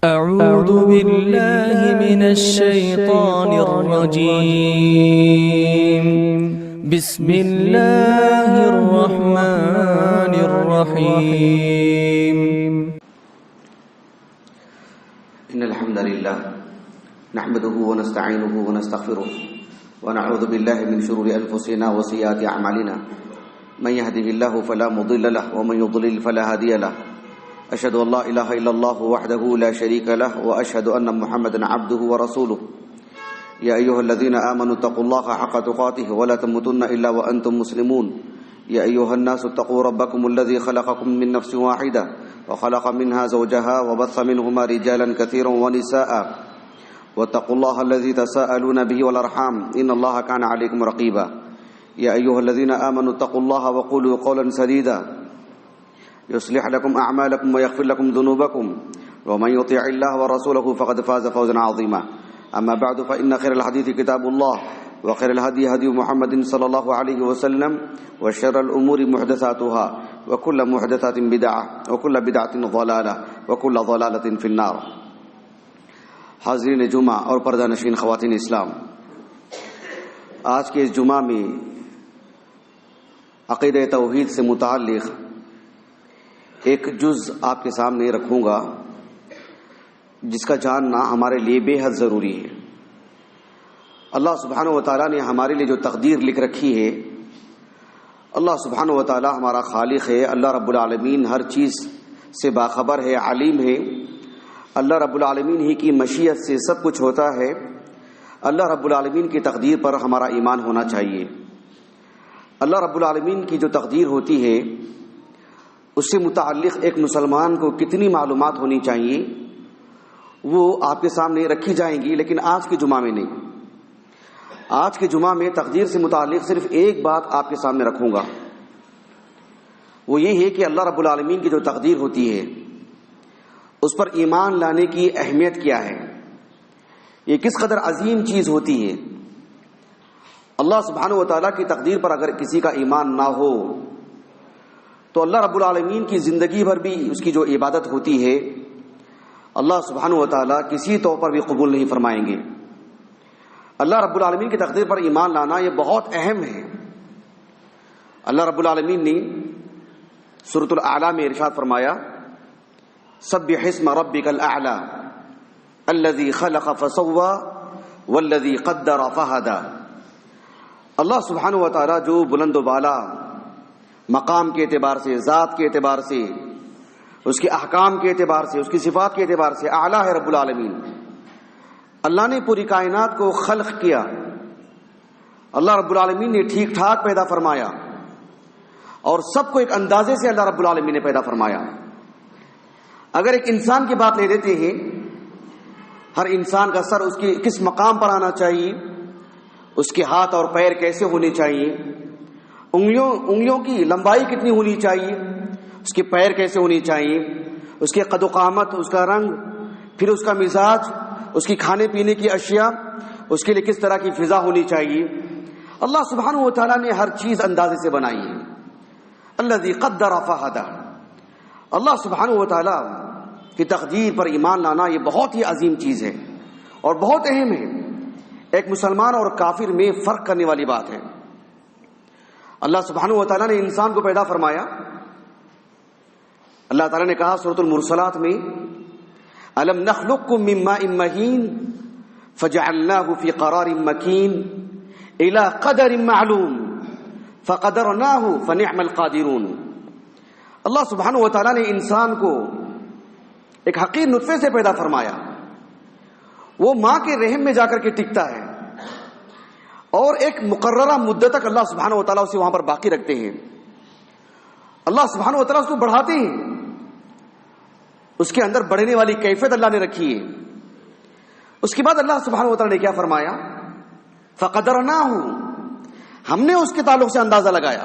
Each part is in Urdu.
أعوذ بالله من الشيطان الرجيم. بسم الله الرحمن الرحيم. إن الحمد لله نحمده ونستعينه ونستغفره ونعوذ بالله من شرور أنفسنا وسيئات أعمالنا. من يهده الله فلا مضل له ومن يضلل فلا هادي له. أشهد أن لا إله إلا الله وحده لا شريك له وأشهد أن محمدا عبده ورسوله. يا أيها الذين آمنوا اتقوا الله حق تقاته ولا تموتن إلا وأنتم مسلمون. يا أيها الناس اتقوا ربكم الذي خلقكم من نفس واحدة وخلق منها زوجها وبث منهما رجالا كثيرا ونساء واتقوا الله الذي تساءلون به والأرحام إن الله كان عليكم رقيبا. يا أيها الذين آمنوا اتقوا الله وقولوا قولا سديدا يصلح لكم أعمالكم ويغفر لكم ذنوبكم ومن يطع الله ورسوله فقد فاز فوزا عظيما. أما بعد فإن خير الحديث كتاب الله وخير الهدي هدي محمد صلى الله عليه وسلم وشر الأمور محدثاتها وكل محدثات بدعة وكل بدعة ضلالة وكل ضلالة في النار. حاضرین جمعہ اور پردہ نشین خواتین اسلام، آج کے اس جمعہ میں عقیدہ توحید سے متعلق ایک جز آپ کے سامنے رکھوں گا جس کا جاننا ہمارے لیے بے حد ضروری ہے. اللہ سبحانہ و تعالیٰ نے ہمارے لیے جو تقدیر لکھ رکھی ہے، اللہ سبحانہ و تعالیٰ ہمارا خالق ہے. اللہ رب العالمین ہر چیز سے باخبر ہے، علیم ہے. اللہ رب العالمین ہی کی مشیت سے سب کچھ ہوتا ہے. اللہ رب العالمین کی تقدیر پر ہمارا ایمان ہونا چاہیے. اللہ رب العالمین کی جو تقدیر ہوتی ہے اس سے متعلق ایک مسلمان کو کتنی معلومات ہونی چاہیے وہ آپ کے سامنے رکھی جائیں گی، لیکن آج کے جمعہ میں نہیں. آج کے جمعہ میں تقدیر سے متعلق صرف ایک بات آپ کے سامنے رکھوں گا، وہ یہ ہے کہ اللہ رب العالمین کی جو تقدیر ہوتی ہے اس پر ایمان لانے کی اہمیت کیا ہے، یہ کس قدر عظیم چیز ہوتی ہے. اللہ سبحانہ و تعالیٰ کی تقدیر پر اگر کسی کا ایمان نہ ہو تو اللہ رب العالمین کی زندگی بھر بھی اس کی جو عبادت ہوتی ہے اللہ سبحانہ و تعالیٰ کسی طور پر بھی قبول نہیں فرمائیں گے. اللہ رب العالمین کی تقدیر پر ایمان لانا یہ بہت اہم ہے. اللہ رب العالمین نے سورۃ الاعلی میں ارشاد فرمایا، سبح اسم ربک الاعلی الذی خلق فسوى والذی قدر فہدى. اللہ سبحانہ و تعالیٰ جو بلند و بالا مقام کے اعتبار سے، ذات کے اعتبار سے، اس کے احکام کے اعتبار سے، اس کی صفات کے اعتبار سے اعلیٰ ہے رب العالمین. اللہ نے پوری کائنات کو خلق کیا. اللہ رب العالمین نے ٹھیک ٹھاک پیدا فرمایا اور سب کو ایک اندازے سے اللہ رب العالمین نے پیدا فرمایا. اگر ایک انسان کی بات لے لیتے ہیں، ہر انسان کا سر اس کی کس مقام پر آنا چاہیے، اس کے ہاتھ اور پیر کیسے ہونے چاہیے، انگلیوں کی لمبائی کتنی ہونی چاہیے، اس کے پیر کیسے ہونی چاہیے، اس کے قد و قامت، اس کا رنگ، پھر اس کا مزاج، اس کی کھانے پینے کی اشیاء، اس کے لیے کس طرح کی فضا ہونی چاہیے. اللہ سبحانہ و تعالیٰ نے ہر چیز اندازے سے بنائی ہے. الذی قدر فہدی. اللہ سبحانہ و تعالیٰ کی تقدیر پر ایمان لانا یہ بہت ہی عظیم چیز ہے اور بہت اہم ہے. ایک مسلمان اور کافر میں فرق کرنے والی بات ہے. اللہ سبحانہ و تعالیٰ نے انسان کو پیدا فرمایا. اللہ تعالیٰ نے کہا سورۃ المرسلات میں، أَلَمْ نَخْلُقكُّم مِّن مَّاءٍ مَّهِينٍ فَجَعَلْنَاهُ فِي قَرَارٍ مَّكِينٍ إِلَى قَدَرٍ مَّعْلُومٍ فَقَدَرْنَاهُ فَنِعْمَ الْقَادِرُونَ. اللہ سبحانہ و تعالیٰ نے انسان کو ایک حقیر نطفے سے پیدا فرمایا. وہ ماں کے رحم میں جا کر کے ٹکتا ہے اور ایک مقررہ مدت تک اللہ سبحانہ و تعالیٰ اسے وہاں پر باقی رکھتے ہیں. اللہ سبحانہ و تعالیٰ اس کو بڑھاتے ہیں. اس کے اندر بڑھنے والی کیفیت اللہ نے رکھی ہے. اس کے بعد اللہ سبحانہ و تعالیٰ نے کیا فرمایا، فَقَدَرْنَاهُ. ہم نے اس کے تعلق سے اندازہ لگایا،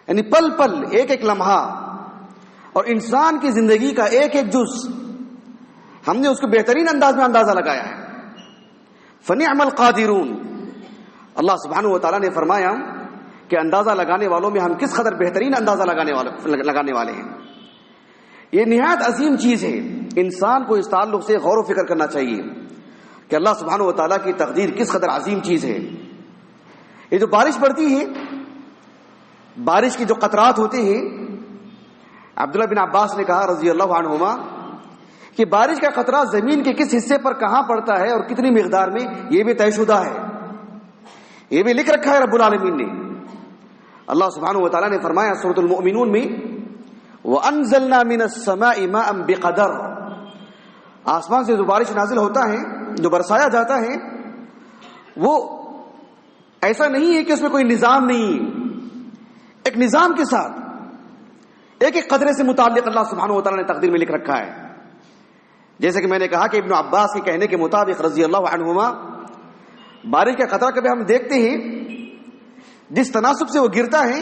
یعنی پل پل، ایک ایک لمحہ اور انسان کی زندگی کا ایک ایک جز ہم نے اس کو بہترین انداز میں اندازہ لگایا ہے. فَنِعْمَ الْقَادِرُونَ. اللہ سبحانہ و تعالیٰ نے فرمایا کہ اندازہ لگانے والوں میں ہم کس قدر بہترین اندازہ لگانے والے ہیں. یہ نہایت عظیم چیز ہے انسان کو اس تعلق سے غور و فکر کرنا چاہیے کہ اللہ سبحانہ و تعالیٰ کی تقدیر کس قدر عظیم چیز ہے. یہ جو بارش پڑتی ہے، بارش کی جو قطرات ہوتے ہیں، عبداللہ بن عباس نے کہا رضی اللہ عنہما کہ بارش کا قطرہ زمین کے کس حصے پر کہاں پڑتا ہے اور کتنی مقدار میں، یہ بھی طے شدہ ہے، یہ بھی لکھ رکھا ہے رب العالمین نے. اللہ سبحانہ و تعالیٰ نے فرمایا سورۃ المؤمنون میں وَأَنزَلْنَا مِنَ السَّمَاءِ مَاءً بِقَدَرٍ، آسمان سے جو بارش نازل ہوتا ہے، جو برسایا جاتا ہے، وہ ایسا نہیں ہے کہ اس میں کوئی نظام نہیں ہے، ایک نظام کے ساتھ ایک ایک قطرے سے متعلق اللہ سبحانہ و تعالیٰ نے تقدیر میں لکھ رکھا ہے. جیسے کہ میں نے کہا کہ ابن عباس کے کہنے کے مطابق رضی اللہ عنہما، بارش کا قطرہ کبھی ہم دیکھتے ہیں جس تناسب سے وہ گرتا ہے،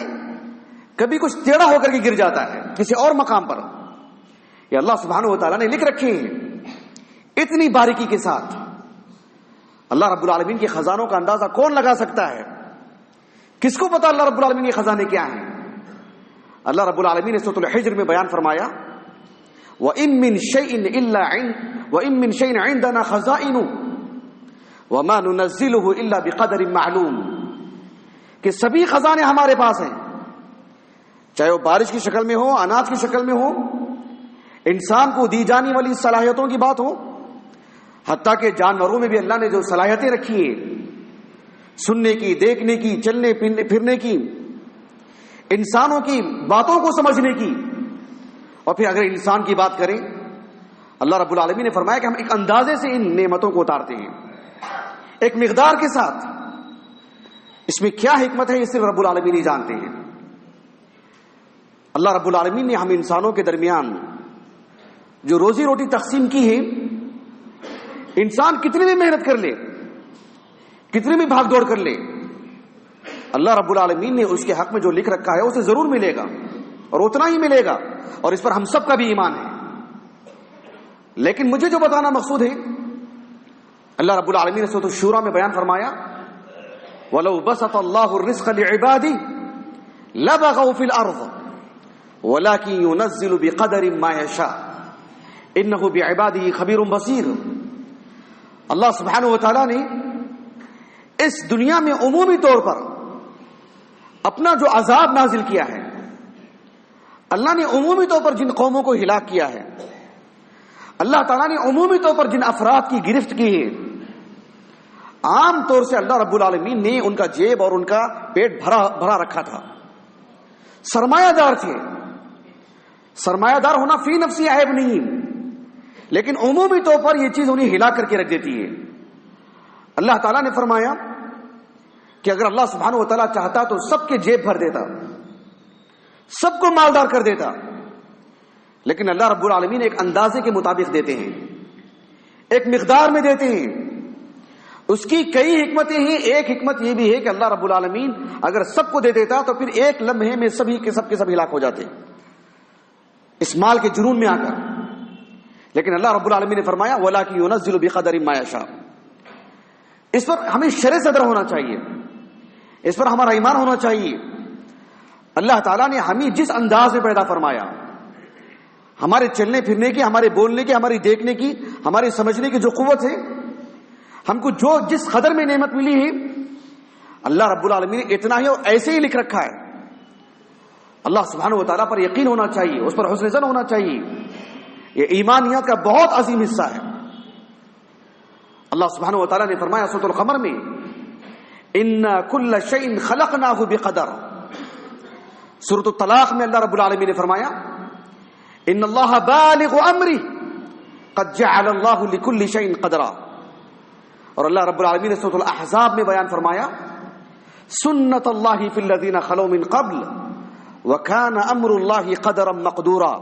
کبھی کچھ ٹیڑھا ہو کر کے گر جاتا ہے کسی اور مقام پر. یہ اللہ سبحانہ و تعالیٰ نے لکھ رکھے ہیں اتنی باریکی کے ساتھ. اللہ رب العالمین کے خزانوں کا اندازہ کون لگا سکتا ہے؟ کس کو پتا اللہ رب العالمین کے خزانے کیا ہیں؟ اللہ رب العالمین نے سورۃ الحجر میں بیان فرمایا وَإِن مِّن شَيْءٍ عِندَنَا خَزَائِنُهُ وَمَا نُنَزِّلُهُ إِلَّا بِقَدَرٍ مَّعْلُومٍ، کہ سبھی خزانے ہمارے پاس ہیں، چاہے وہ بارش کی شکل میں ہو، اناج کی شکل میں ہو، انسان کو دی جانے والی صلاحیتوں کی بات ہو، حتیٰ کہ جانوروں میں بھی اللہ نے جو صلاحیتیں رکھی ہیں، سننے کی، دیکھنے کی، چلنے پھرنے کی، انسانوں کی باتوں کو سمجھنے کی. اور پھر اگر انسان کی بات کریں، اللہ رب العالمین نے فرمایا کہ ہم ایک اندازے سے ان نعمتوں کو اتارتے ہیں، ایک مقدار کے ساتھ. اس میں کیا حکمت ہے یہ صرف رب العالمین ہی جانتے ہیں. اللہ رب العالمین نے ہم انسانوں کے درمیان جو روزی روٹی تقسیم کی ہے، انسان کتنی بھی محنت کر لے، کتنی بھی بھاگ دوڑ کر لے، اللہ رب العالمین نے اس کے حق میں جو لکھ رکھا ہے اسے ضرور ملے گا، اور اتنا ہی ملے گا، اور اس پر ہم سب کا بھی ایمان ہے. لیکن مجھے جو بتانا مقصود ہے، اللہ رب العالمین نے سورۃ الشورى میں بیان فرمایا وَلَوْ بَسَطَ اللَّهُ الرِّزْقَ لِعِبَادِهِ لَبَغَوْا فِي الْأَرْضِ وَلَكِنْ يُنَزِّلُ بِقَدَرٍ مَّا يَشَاءُ إِنَّهُ بِعِبَادِهِ خَبِيرٌ بَصِيرٌ. اللہ سبحانہ و تعالیٰ نے اس دنیا میں عمومی طور پر اپنا جو عذاب نازل کیا ہے، اللہ نے عمومی طور پر جن قوموں کو ہلاک کیا ہے، اللہ تعالیٰ نے عمومی طور پر جن افراد کی گرفت کی ہے، عام طور سے اللہ رب العالمین نے ان کا جیب اور ان کا پیٹ بھرا رکھا تھا، سرمایہ دار تھے. سرمایہ دار ہونا فی نفسی عیب نہیں، لیکن عمومی طور پر یہ چیز انہیں ہلا کر کے رکھ دیتی ہے. اللہ تعالیٰ نے فرمایا کہ اگر اللہ سبحانہ و تعالیٰ چاہتا تو سب کے جیب بھر دیتا، سب کو مالدار کر دیتا، لیکن اللہ رب العالمین ایک اندازے کے مطابق دیتے ہیں، ایک مقدار میں دیتے ہیں. اس کی کئی حکمتیں ہیں. ایک حکمت یہ بھی ہے کہ اللہ رب العالمین اگر سب کو دے دیتا تو پھر ایک لمحے میں سب کے سب ہلاک ہو جاتے اس مال کے جنون میں آ کر. لیکن اللہ رب العالمین نے فرمایا وَلَكِنْ يُنَزِّلُ بِقَدَرٍ مَّا يَشَاءُ. اس پر ہمیں شرع صدر ہونا چاہیے، اس پر ہمارا ایمان ہونا چاہیے. اللہ تعالیٰ نے ہمیں جس انداز میں پیدا فرمایا، ہمارے چلنے پھرنے کی، ہمارے بولنے کی، ہماری دیکھنے کی، ہماری سمجھنے کی جو قوت ہے، ہم کو جو جس قدر میں نعمت ملی ہے، اللہ رب العالمین نے اتنا ہی اور ایسے ہی لکھ رکھا ہے. اللہ سبحانہ و تعالیٰ پر یقین ہونا چاہیے، اس پر حسن ظن ہونا چاہیے. یہ ایمانیات کا بہت عظیم حصہ ہے. اللہ سبحانہ و تعالیٰ نے فرمایا سورۃ القمر میں اِنَّا كُلَّ شَيْءٍ خَلَقْنَاهُ بِقَدَرٍ. سورۃ الطلاق میں اللہ رب العالمین نے فرمایا ان اللہ بالغ امرہ قد جعل اللہ لكل شيء قدرا. اور اللہ رب العالمین نے سورۃ الاحزاب میں بیان فرمایا سنت اللہ فی الذین خلو من قبل وکان امر اللہ قدرا مقدورا.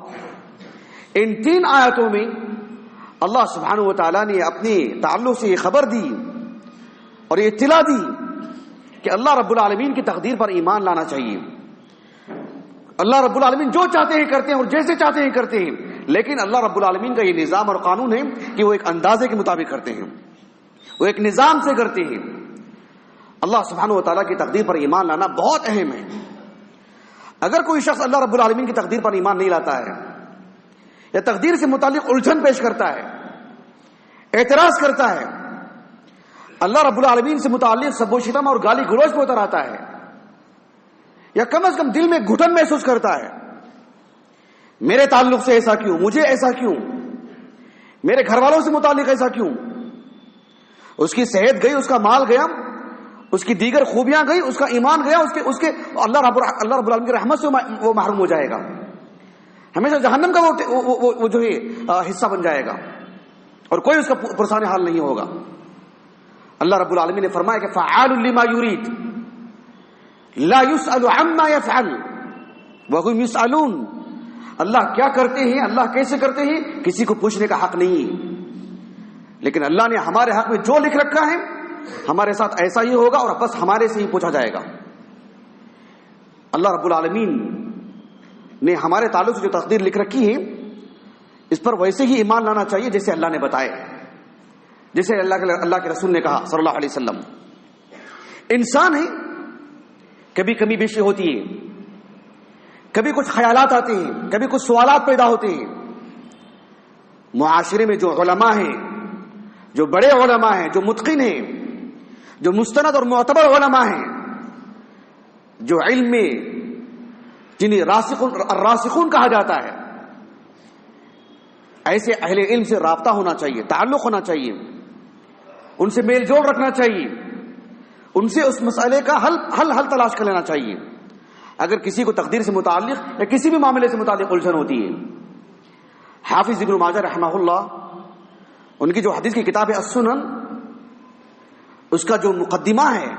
ان تین آیتوں میں اللہ سبحانہ و تعالیٰ نے اپنے تعلق سے یہ خبر دی اور یہ اطلاع دی کہ اللہ رب العالمین کی تقدیر پر ایمان لانا چاہیے. اللہ رب العالمین جو چاہتے ہیں کرتے ہیں اور جیسے چاہتے ہیں کرتے ہیں، لیکن اللہ رب العالمین کا یہ نظام اور قانون ہے کہ وہ ایک اندازے کے مطابق کرتے ہیں، وہ ایک نظام سے کرتے ہیں. اللہ سبحانہ و تعالیٰ کی تقدیر پر ایمان لانا بہت اہم ہے. اگر کوئی شخص اللہ رب العالمین کی تقدیر پر ایمان نہیں لاتا ہے یا تقدیر سے متعلق الجھن پیش کرتا ہے، اعتراض کرتا ہے، اللہ رب العالمین سے متعلق سب و شتم اور گالی گلوچ پہ اتر آتا ہے، یا کم از کم دل میں گھٹن محسوس کرتا ہے، میرے تعلق سے ایسا کیوں، مجھے ایسا کیوں، میرے گھر والوں سے متعلق ایسا کیوں، اس کی صحت گئی، اس کا مال گیا، اس کی دیگر خوبیاں گئی، اس کا ایمان گیا، اس کے اللہ رب العالمین کی رحمت سے وہ محروم ہو جائے گا، ہمیشہ جہنم کا وہ جو ہے حصہ بن جائے گا، اور کوئی اس کا پرسان حال نہیں ہوگا۔ اللہ رب العالمین نے فرمایا کہ فعال لما یرید لا یسأل عما یفعل وهم یسألون، اللہ کیا کرتے ہیں، اللہ کیسے کرتے ہیں، کسی کو پوچھنے کا حق نہیں، لیکن اللہ نے ہمارے حق میں جو لکھ رکھا ہے ہمارے ساتھ ایسا ہی ہوگا، اور بس ہمارے سے ہی پوچھا جائے گا۔ اللہ رب العالمین نے ہمارے تعلق سے جو تقدیر لکھ رکھی ہے اس پر ویسے ہی ایمان لانا چاہیے جیسے اللہ نے بتائے، جیسے اللہ کے رسول نے کہا صلی اللہ علیہ وسلم۔ انسان ہے، کبھی کمی بیشی ہوتی ہے، کبھی کچھ خیالات آتے ہیں، کبھی کچھ سوالات پیدا ہوتے ہیں۔ معاشرے میں جو علماء ہیں، جو بڑے علماء ہیں، جو متقن ہیں، جو مستند اور معتبر علماء ہیں، جو علم میں جنہیں راسخون کہا جاتا ہے، ایسے اہل علم سے رابطہ ہونا چاہیے، تعلق ہونا چاہیے، ان سے میل جول رکھنا چاہیے، ان سے اس مسئلے کا حل تلاش کر لینا چاہیے اگر کسی کو تقدیر سے متعلق یا کسی بھی معاملے سے متعلق الجھن ہوتی ہے۔ حافظ ابن ماجہ رحمہ اللہ، ان کی جو حدیث کی کتاب ہے السنن، اس کا جو مقدمہ ہے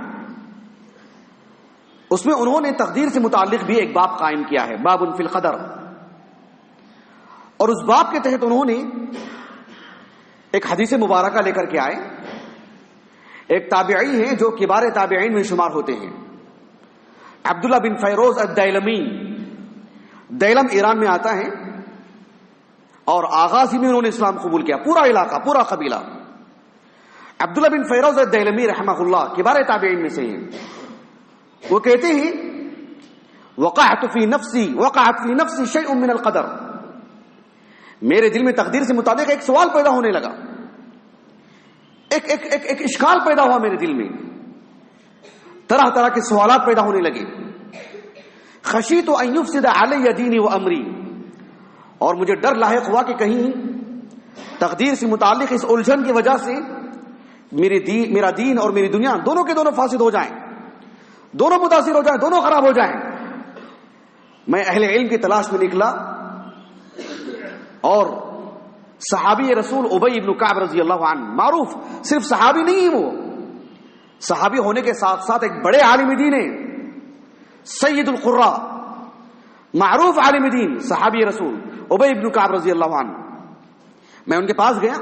اس میں انہوں نے تقدیر سے متعلق بھی ایک باب قائم کیا ہے، باب فی القدر، اور اس باب کے تحت انہوں نے ایک حدیث مبارکہ لے کر کے آئے۔ ایک تابعی ہیں جو کبار تابعین میں شمار ہوتے ہیں، عبداللہ بن فیروز الدیلمی، دیلم ایران میں آتا ہے، اور آغاز ہی میں انہوں نے اسلام قبول کیا، پورا علاقہ، پورا قبیلہ۔ عبداللہ بن فیروز الدیلمی رحمہ اللہ کبار تابعین میں سے ہیں۔ وہ کہتے ہیں وقعت فی نفسی شیء من القدر، میرے دل میں تقدیر سے متعلق ایک سوال پیدا ہونے لگا، ایک اشکال پیدا ہوا میرے دل میں، طرح طرح کے سوالات پیدا ہونے لگے۔ خشیت ان یفسد علی دینی و امری، اور مجھے ڈر لاحق ہوا کہ کہیں تقدیر سے متعلق اس الجھن کی وجہ سے میرا دین اور میری دنیا دونوں کے دونوں فاسد ہو جائیں، دونوں متاثر ہو جائیں، دونوں خراب ہو جائیں۔ میں اہل علم کی تلاش میں نکلا، اور صحابی رسول ابی ابن کعب رضی اللہ عنہ، معروف صرف صحابی نہیں، وہ صحابی ہونے کے ساتھ ساتھ ایک بڑے عالم دین ہیں، سید القراء، معروف عالم دین، صحابی رسول ابی ابن کعب رضی اللہ عنہ۔ میں ان کے پاس گیا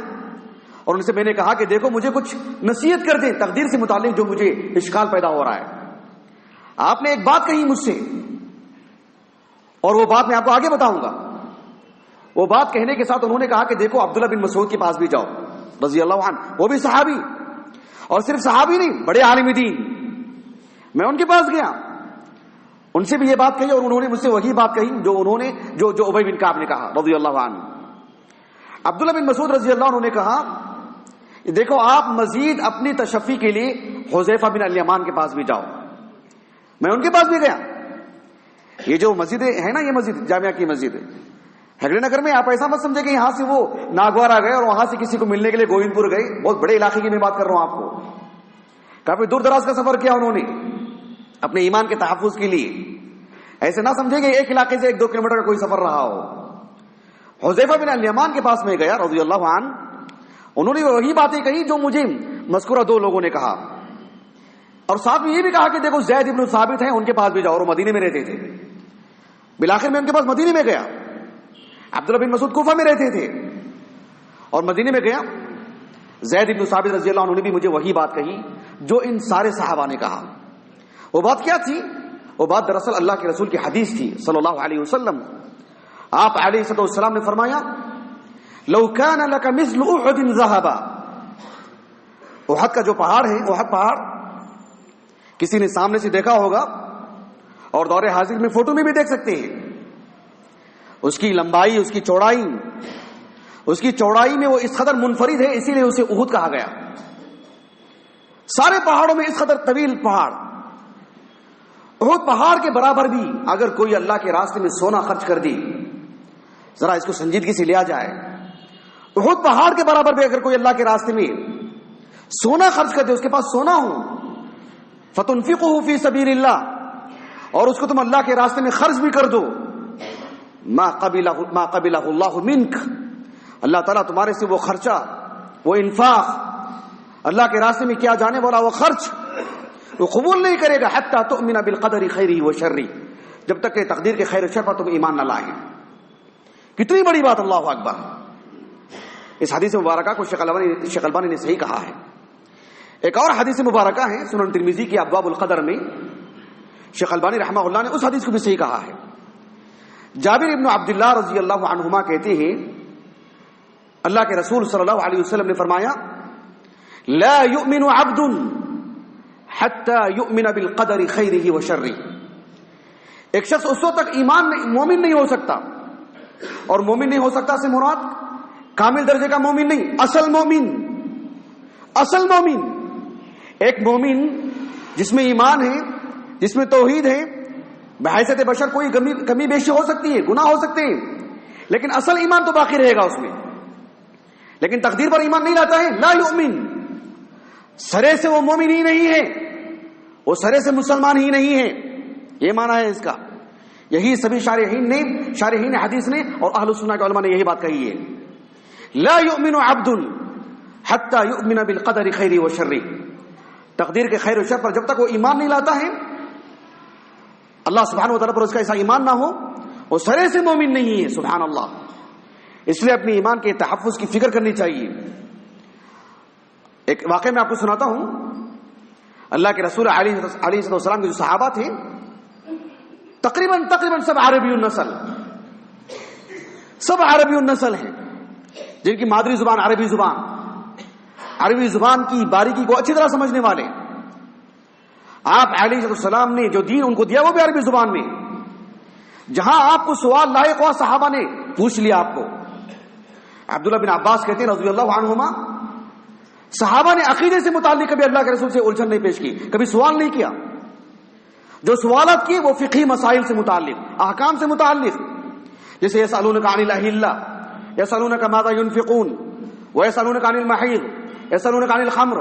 اور ان سے میں نے کہا کہ دیکھو مجھے کچھ نصیحت کر دیں تقدیر سے متعلق، جو مجھے اشکال پیدا ہو رہا ہے۔ آپ نے ایک بات کہی مجھ سے، اور وہ بات میں آپ کو آگے بتاؤں گا۔ وہ بات کہنے کے ساتھ انہوں نے کہا کہ دیکھو عبداللہ بن مسعود کے پاس بھی جاؤ رضی اللہ عنہ، وہ بھی صحابی، اور صرف صحابی نہیں، بڑے عالم دین۔ میں ان کے پاس گیا، ان سے بھی یہ بات کہی، اور انہوں نے مجھ سے وہی بات کہی جو ابی بن کعب نے کہا رضی اللہ عنہ۔ عبداللہ بن مسعود رضی اللہ عنہ نے کہا دیکھو آپ مزید اپنی تشفی کے لیے حذیفہ بن الیمان کے پاس بھی جاؤ۔ میں ان کے پاس بھی گیا۔ یہ جو مسجد ہے نا، یہ مسجد جامعہ کی مسجد ہے ہگڑے نگر میں، آپ ایسا مت سمجھے کہ یہاں سے وہ ناگوارا گئے اور وہاں سے کسی کو ملنے کے لیے گوبند پور گئے، بہت بڑے علاقے کی میں بات کر رہا ہوں آپ کو، کافی دور دراز کا سفر کیا انہوں نے اپنے ایمان کے تحفظ کے لیے۔ ایسے نہ سمجھے کہ ایک علاقے سے 1-2 کلومیٹر کا کوئی سفر رہا ہو۔ حذیفہ بن الیمان کے پاس میں گیا رضی اللہ عنہ، انہوں نے وہی باتیں کہی جو مجھے مذکورہ 2 لوگوں نے کہا، اور ساتھ میں یہ بھی کہا کہ دیکھو زید ابن ثابت ہیں، ان کے پاس بھی جاؤ، اور وہ مدینے میں رہتے تھے۔ بالآخر میں ان کے پاس مدینے میں گیا۔ عبداللہ بن مسعود کوفہ میں رہتے تھے، اور مدینے میں گیا۔ زید ابن ثابت رضی اللہ عنہ نے بھی مجھے وہی بات کہی جو ان سارے صحابہ نے کہا۔ وہ بات کیا تھی؟ وہ بات دراصل اللہ کے رسول کی حدیث تھی صلی اللہ علیہ وسلم۔ آپ علیہ السلام نے فرمایا لو کان لک مثل احد ذهبا، احد کا جو پہاڑ ہے، احد پہاڑ کسی نے سامنے سے دیکھا ہوگا، اور دور حاضر میں فوٹو میں بھی دیکھ سکتے ہیں۔ اس کی لمبائی، اس کی چوڑائی میں وہ اس قدر منفرد ہے، اسی لیے اسے احد کہا گیا۔ سارے پہاڑوں میں اس قدر طویل پہاڑ، احد پہاڑ کے برابر بھی اگر کوئی اللہ کے راستے میں سونا خرچ کر دی، ذرا اس کو سنجیدگی سے لیا جائے، احد پہاڑ کے برابر بھی اگر کوئی اللہ کے راستے میں سونا خرچ کر دے، اس کے پاس سونا ہو، فَتُنْفِقُهُ فِي سَبِيلِ اللَّهِ، اور اس کو تم اللہ کے راستے میں خرچ بھی کر دو، ما قبلہ اللہ منک، اللہ تعالیٰ تمہارے سے وہ خرچہ، وہ انفاق، اللہ کے راستے میں کیا جانے والا وہ خرچ وہ قبول نہیں کرے گا، حتی تؤمن بالقدر خیرہ و شرہ، جب تک کہ تقدیر کے خیر و شر پر تم ایمان نہ لائیں۔ کتنی بڑی بات، اللہ اکبر۔ اس حدیث مبارکہ کو شیخ البانی نے صحیح کہا ہے۔ ایک اور حدیث مبارکہ ہے سنن ترمذی کی ابواب القدر میں، شیخ البانی رحمہ اللہ نے اس حدیث کو بھی صحیح کہا ہے۔ جابر ابن عبداللہ رضی اللہ عنہما کہتے ہیں اللہ کے رسول صلی اللہ علیہ وسلم نے فرمایا لا یؤمن عبد حتی یؤمن بالقدر خیرہ و شرہ، ایک شخص اس وقت تک مومن نہیں ہو سکتا، اور مومن نہیں ہو سکتا سے مراد کامل درجے کا مومن نہیں، اصل مومن، ایک مومن جس میں ایمان ہے، جس میں توحید ہے، بحیثیت بشر کوئی کمی بیشی ہو سکتی ہے، گناہ ہو سکتے ہیں، لیکن اصل ایمان تو باقی رہے گا اس میں، لیکن تقدیر پر ایمان نہیں لاتا ہے، لا یؤمن، سرے سے وہ مومن ہی نہیں ہے، وہ سرے سے مسلمان ہی نہیں ہے، یہ معنی ہے اس کا۔ یہی سبھی شارحین حدیث نے اور اہل سنہ کے علماء نے یہی بات کہی ہے، لا یؤمن عبد حتی یؤمن بالقدر خیرہ و شرہ، تقدیر کے خیر و شر پر جب تک وہ ایمان نہیں لاتا ہے، اللہ سبحانہ و تعالیٰ پر اس کا ایسا ایمان نہ ہو، وہ سرے سے مومن نہیں ہے، سبحان اللہ۔ اس لیے اپنے ایمان کے تحفظ کی فکر کرنی چاہیے۔ ایک واقعہ میں آپ کو سناتا ہوں، اللہ کے رسول علیہ السلام کے جو صحابہ تھے تقریباً سب عربی النسل ہیں، جن کی مادری زبان عربی زبان کی باریکی کو اچھی طرح سمجھنے والے۔ آپ علیہ السلام نے جو دین ان کو دیا وہ بھی عربی زبان میں، جہاں آپ کو سوال لاحق ہوا صحابہ نے پوچھ لیا آپ کو۔ عبداللہ بن عباس کہتے ہیں رضی اللہ عنہما، صحابہ نے عقیدے سے متعلق کبھی اللہ کے رسول سے الجھن نہیں پیش کی، کبھی سوال نہیں کیا، جو سوالات کیے وہ فقہی مسائل سے متعلق، احکام سے متعلق، جیسے یسألونک عن الأہلہ، یسألونک ماذا ينفقون، ویسألونک عن المحیض، یسألونک عن الخمر،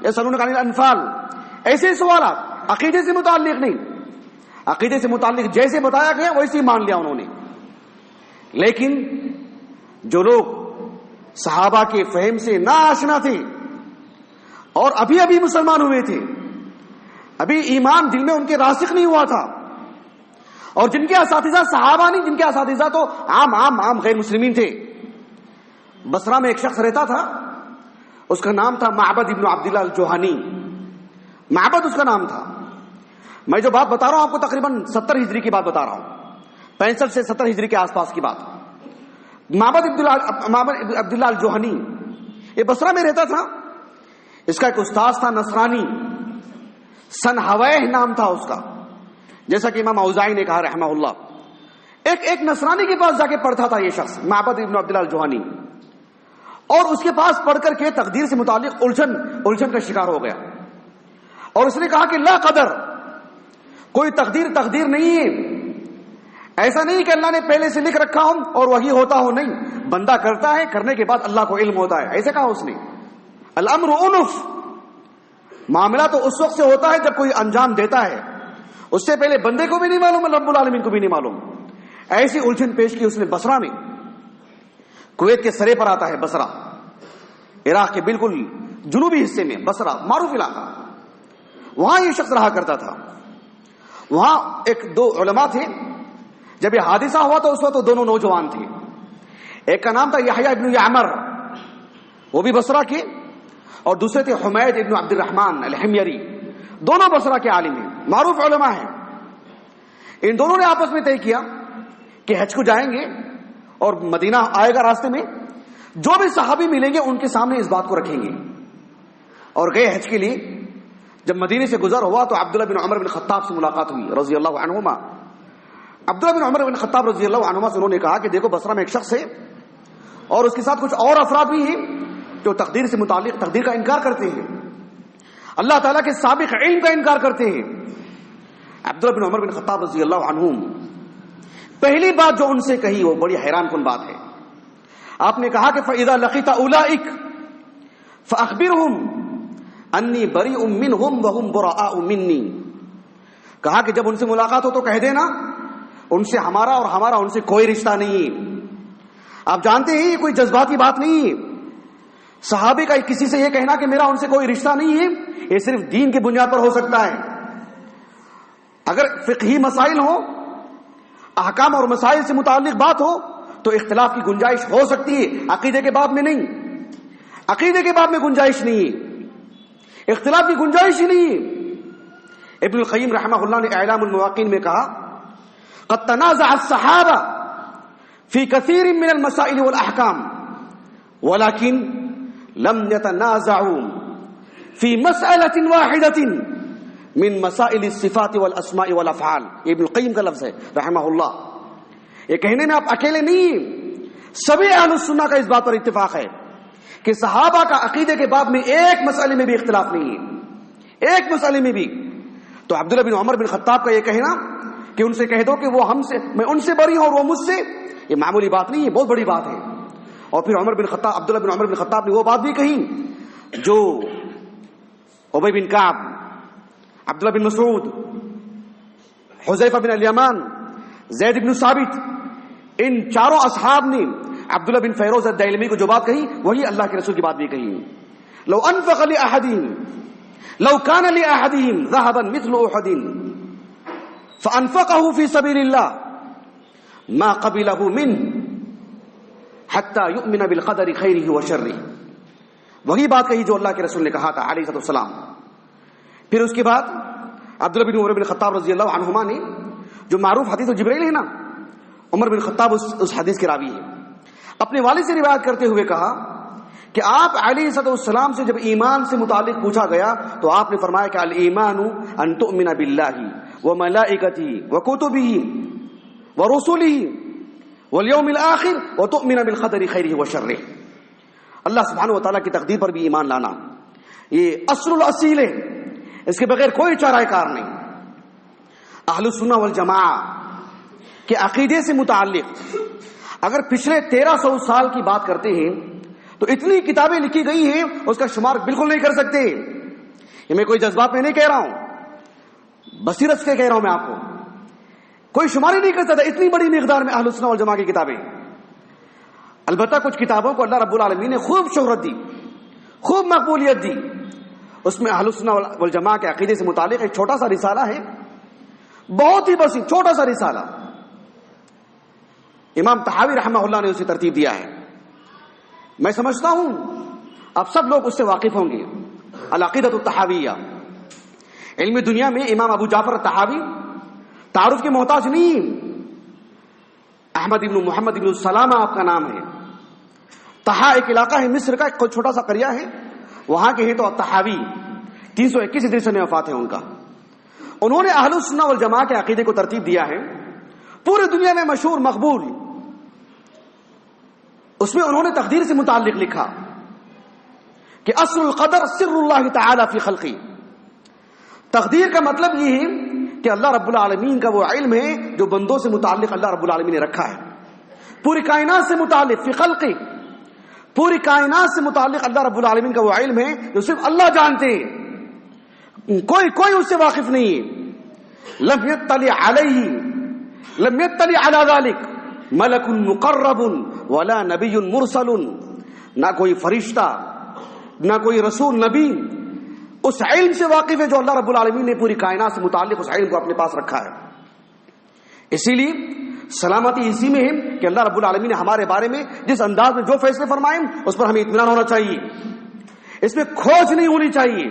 یسألونک عن الانفال، ایسے سوالات عقیدے سے متعلق نہیں، عقیدے سے متعلق جیسے بتایا گیا ویسے مان لیا انہوں نے۔ لیکن جو لوگ صحابہ کے فہم سے نا آشنا تھے اور ابھی مسلمان ہوئے تھے، ابھی ایمان دل میں ان کے راسخ نہیں ہوا تھا، اور جن کے اساتذہ صحابہ نہیں، جن کے اساتذہ تو عام غیر مسلمین تھے۔ بصرہ میں ایک شخص رہتا تھا، اس کا نام تھا معبد ابن عبداللہ الجوہنی، معبد اس کا نام تھا۔ میں جو بات بتا رہا ہوں آپ کو تقریباً 70 ہجری کی بات بتا رہا ہوں، 65 سے 70 ہجری کے آس پاس کی بات۔ معبد عبداللہ الجوہنی یہ بصرہ میں رہتا تھا، اس کا ایک استاذ تھا نصرانی، سنحویہ نام تھا اس کا، جیسا کہ امام اوزاعی نے کہا رحمہ اللہ۔ ایک نصرانی کے پاس جا کے پڑھتا تھا یہ شخص معبد ابن عبداللہ الجوہنی، اور اس کے پاس پڑھ کر کے تقدیر سے متعلق الجھن کا شکار ہو گیا، اور اس نے کہا کہ لا قدر، کوئی تقدیر نہیں ہے، ایسا نہیں کہ اللہ نے پہلے سے لکھ رکھا ہوں اور وہی ہوتا ہو، نہیں، بندہ کرتا ہے، کرنے کے بعد اللہ کو علم ہوتا ہے، ایسے کہا اس نے۔ الامر انف، معاملہ تو اس وقت سے ہوتا ہے جب کوئی انجام دیتا ہے، اس سے پہلے بندے کو بھی نہیں معلوم، رب العالمین کو بھی نہیں معلوم۔ ایسی الجھن پیش کی اس نے بصرہ میں، کویت کے سرے پر آتا ہے بصرہ، عراق کے بالکل جنوبی حصے میں بصرہ معروف علاقہ، وہاں یہ شخص رہا کرتا تھا۔ وہاں ایک دو علماء تھے، جب یہ حادثہ ہوا تو اس وقت تو دونوں نوجوان تھے، ایک کا نام تھا یحییٰ ابن یعمر، وہ بھی بصرہ کے، اور دوسرے تھے حمید ابن عبد الرحمن الحمیری، دونوں بصرہ کے عالم ہیں، معروف علماء ہیں۔ ان دونوں نے آپس میں طے کیا کہ حج کو جائیں گے اور مدینہ آئے گا، راستے میں جو بھی صحابی ملیں گے ان کے سامنے اس بات کو رکھیں گے، اور گئے حج کے لیے۔ جب مدینے سے گزر ہوا تو عبداللہ بن عمر بن خطاب سے ملاقات ہوئی رضی اللہ عنہما۔ عبداللہ بن عمر بن خطاب رضی اللہ عنہما سے انہوں نے کہا کہ دیکھو بصرہ میں ایک شخص ہے اور اس کے ساتھ کچھ اور افراد بھی ہیں جو تقدیر سے متعلق تقدیر کا انکار کرتے ہیں، اللہ تعالیٰ کے سابق علم کا انکار کرتے ہیں۔ عبداللہ بن عمر بن خطاب رضی اللہ عنہم پہلی بات جو ان سے کہی وہ بڑی حیران کن بات ہے۔ آپ نے کہا کہ فَإِذَا لَقِيتَ أُولَئِكَ فَأَخْبِرْهُمْ أَنِّي بَرِيءٌ مِّنْهُمْ وَهُمْ بُرَآءُ مِنِّي، کہا کہ جب ان سے ملاقات ہو تو کہہ دینا ان سے ہمارا اور ہمارا ان سے کوئی رشتہ نہیں ہے۔ آپ جانتے ہیں یہ کوئی جذباتی بات نہیں ہے، صحابے کا کسی سے یہ کہنا کہ میرا ان سے کوئی رشتہ نہیں ہے، یہ صرف دین کی بنیاد پر ہو سکتا ہے۔ اگر فقہی مسائل ہوں، احکام اور مسائل سے متعلق بات ہو تو اختلاف کی گنجائش ہو سکتی ہے، عقیدے کے باب میں نہیں، عقیدے کے باب میں گنجائش نہیں ہے، اختلاف کی گنجائش ہی نہیں ہے۔ ابن القیم رحمہ اللہ نے اعلام الموقعین میں کہا قد تنازع الصحابہ فی کثیر من المسائل والاحکام ولكن لم يتنازعوا فی مسئلۃ واحدۃ من مسائل الصفات والاسماء والافعال، یہ ابن القیم کا لفظ ہے رحمہ اللہ۔ یہ کہنے میں آپ اکیلے نہیں، سبھی اہل السنہ کا اس بات پر اتفاق ہے کہ صحابہ کا عقیدے کے باب میں ایک مسئلے میں بھی اختلاف نہیں ہے، ایک مسئلے میں بھی۔ تو عبداللہ بن عمر بن خطاب کا یہ کہنا کہ ان سے کہہ دو کہ وہ ہم سے، میں ان سے بری ہوں اور وہ مجھ سے، یہ معمولی بات نہیں ہے، بہت بڑی بات ہے۔ اور پھر عبداللہ بن عمر بن خطاب نے وہ بات بھی کہی جو ابی بن کعب، عبداللہ بن مسعود، حذیفہ بن الیمان، زید بن ثابت، ان چاروں اصحاب نے عبداللہ بن فیروز الدیلمی کو جو بات کہی وہی اللہ کے رسول کی بات بھی کہی۔ لو انفق لأحدهم لو كان لأحدهم ذهبا مثل أحد فأنفقه في سبيل الله ما قبله منه حتى يؤمن بالقدر خيره وشره، وہی بات کہی جو اللہ کے رسول نے کہا تھا علیہ السلام۔ پھر اس کے بعد عبداللہ بن عمر بن خطاب رضی اللہ عنہما نے جو معروف حدیث جبرائیل ہے نا، عمر بن خطاب اس حدیث کے راوی ہیں، اپنے والد سے روایت کرتے ہوئے کہا کہ آپ علیہ السلام سے جب ایمان سے متعلق پوچھا گیا تو آپ نے فرمایا کہ الایمان ان تؤمن باللہ وملائکتہ وکتبہ ورسلہ والیوم الآخر وتؤمن بالقدر خیرہ وشرہ، اللہ سبحانہ وتعالیٰ کی تقدیر پر بھی ایمان لانا یہ اصل الاصیل ہے، اس کے بغیر کوئی چارہ کار نہیں۔ اہل السنہ والجماعہ کے عقیدے سے متعلق اگر پچھلے 1300 سال کی بات کرتے ہیں تو اتنی کتابیں لکھی گئی ہیں اس کا شمار بالکل نہیں کر سکتے۔ یہ میں کوئی جذبات میں نہیں کہہ رہا ہوں، بصیرت سے کہہ رہا ہوں میں آپ کو، کوئی شمار ہی نہیں کر سکتا اتنی بڑی مقدار میں اہل السنہ والجماعہ کی کتابیں۔ البتہ کچھ کتابوں کو اللہ رب العالمین نے خوب شہرت دی، خوب مقبولیت دی، اس میں اہل السنہ والجماعہ کے عقیدے سے متعلق ایک چھوٹا سا رسالہ ہے، بہت ہی بسیط چھوٹا سا رسالہ، امام طحاوی رحمہ اللہ نے اسے ترتیب دیا ہے۔ میں سمجھتا ہوں اب سب لوگ اس سے واقف ہوں گے، العقیدۃ الطحاویہ۔ علم دنیا میں امام ابو جعفر الطحاوی تعارف کے محتاج نہیں، احمد ابن محمد ابن السلامہ آپ کا نام ہے۔ طحا ایک علاقہ ہے مصر کا، ایک چھوٹا سا قریہ ہے، وہاں کے ہیں تو طحاوی 321 ہجری سے وفات ہے ان کا۔ انہوں نے اہل السنہ والجماعہ کے عقیدے کو ترتیب دیا ہے، پوری دنیا میں مشہور مقبول۔ اس میں انہوں نے تقدیر سے متعلق لکھا کہ اصل القدر سر اللہ تعالی فی خلقی، تقدیر کا مطلب یہ ہے کہ اللہ رب العالمین کا وہ علم ہے جو بندوں سے متعلق اللہ رب العالمین نے رکھا ہے، پوری کائنات سے متعلق، فی خلقی، پوری کائنات سے متعلق اللہ رب العالمین کا وہ علم ہے جو صرف اللہ جانتے ہیں، کوئی اس سے واقف نہیں ہے۔ لم یطلع علیہ، لم یطلع علی ذلک ملک مقرب ولا نبی مرسل، نہ کوئی فرشتہ نہ کوئی رسول نبی اس علم سے واقف ہے جو اللہ رب العالمین نے پوری کائنات سے متعلق اس علم کو اپنے پاس رکھا ہے۔ اسی لیے سلامتی اسی میں ہے کہ اللہ رب العالمین نے ہمارے بارے میں جس انداز میں جو فیصلے فرمائے اس پر ہمیں اطمینان ہونا چاہیے، اس میں کھوج نہیں ہونی چاہیے،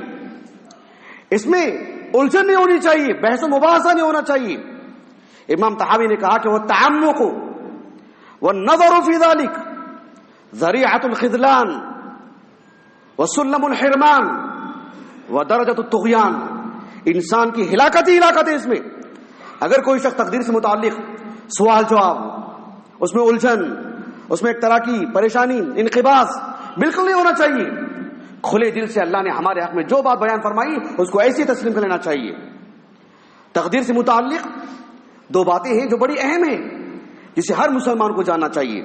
اس میں الجھن نہیں ہونی چاہیے، بحث و مباحثہ نہیں ہونا چاہیے۔ امام طحاوی نے کہا کہ وہ تعمق والنظر فی ذلک ذریعۃ الخذلان وسلم الحرمان ودرجۃ الطغیان، انسان کی ہلاکت ہی ہلاکت ہے اس میں۔ اگر کوئی شخص تقدیر سے متعلق سوال جواب، اس میں الجھن، اس میں ایک طرح کی پریشانی، انقباض بالکل نہیں ہونا چاہیے. کھلے دل سے اللہ نے ہمارے حق میں جو بات بیان فرمائی اس کو ایسے تسلیم کر لینا چاہیے. تقدیر سے متعلق دو باتیں ہیں جو بڑی اہم ہیں جسے ہر مسلمان کو جاننا چاہیے.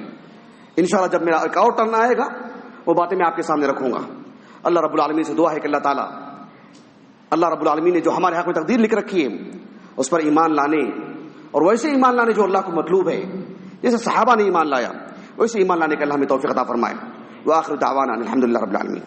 انشاءاللہ جب میرا ایک اور ٹرن آئے گا وہ باتیں میں آپ کے سامنے رکھوں گا. اللہ رب العالمین سے دعا ہے کہ اللہ رب العالمین نے جو ہمارے حق میں تقدیر لکھ رکھی ہے اس پر ایمان لانے، اور ویسے ایمان لانے جو اللہ کو مطلوب ہے، جیسے صحابہ نے ایمان لایا ویسے ایمان لانے کا اللہ ہمیں توفیق عطا فرمائے. وآخر دعوانا الحمدللہ رب العالمین.